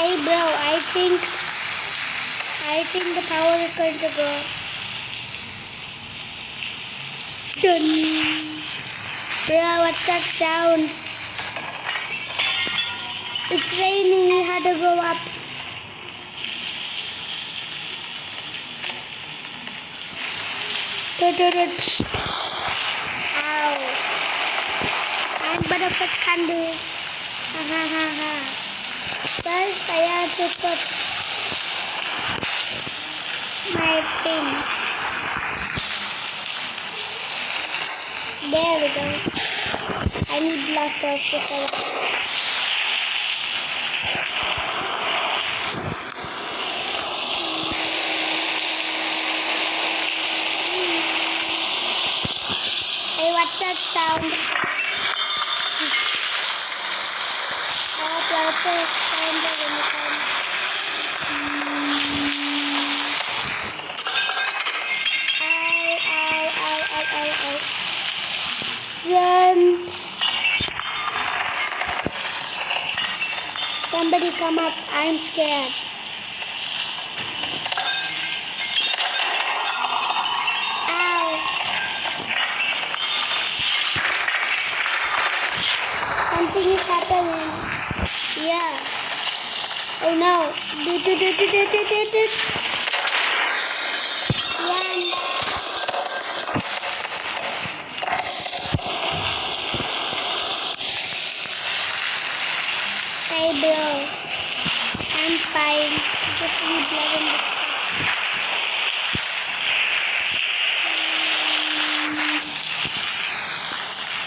Hey bro, I think the power is going to go. Dun. Bro, what's that sound? It's raining, we had to go up. Ow. I'm gonna put candles. Ha ha ha ha. First, I have to put my thing. There we go. I need lots of this. Hey, what's that sound? Somebody come up, I'm scared. Ow. Something is happening. Yeah. Oh no. Run. Hey bro. I'm fine. Just need blood in this cup.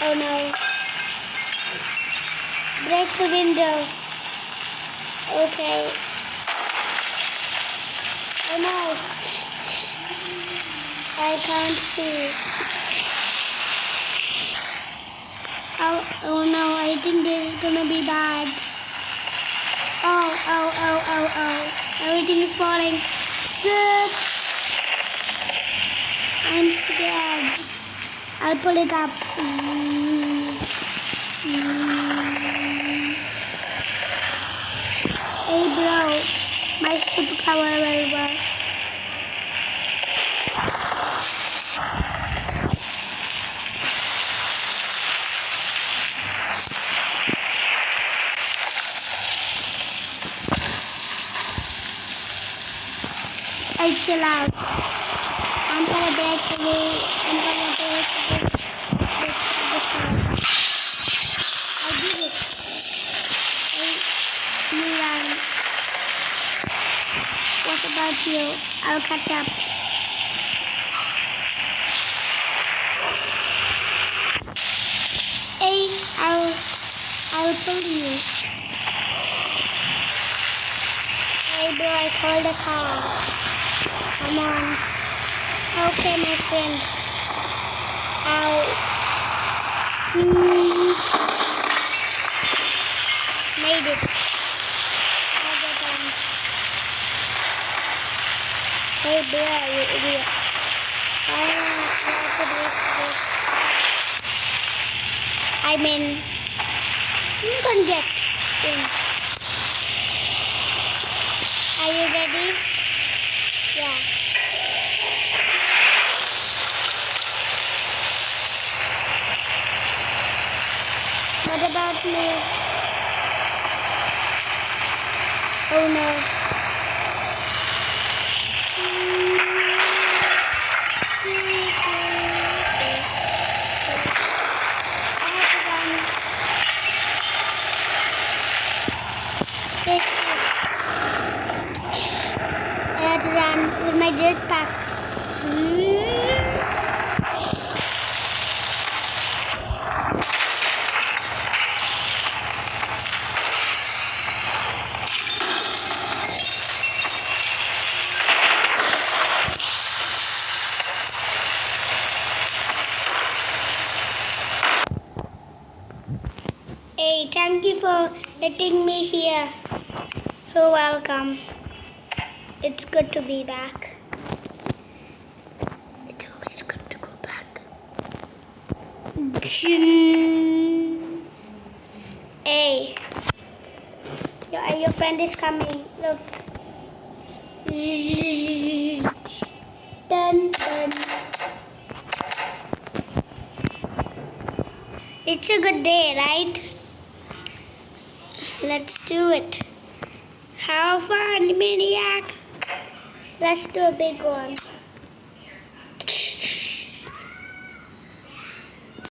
Oh no. Break the window. Okay. Oh no. I can't see. Oh no, I think this is gonna be bad. Oh. Everything is falling. Zip. I'm scared. I'll pull it up. Hey bro, my superpower will work. Hey, chill out. I'm gonna break the wall. I'm gonna break the side. I did it. Hey, you run. What about you? I'll catch up. Hey, I'll pull you. Hey bro, I called a car. Come on. Okay, my friend. Ouch. Made it. I'll get down. Hey bro, you idiot. Why not to break this? I'm gonna get in. Are you ready? Yeah. What about me? Oh no. I had to run with my jetpack. Hey, thank you for letting me here. You're welcome. It's good to be back. It's always good to go back. Hey, Your friend is coming. Look. Dun, dun. It's a good day, right? Let's do it. How fun, maniac? Let's do a big one.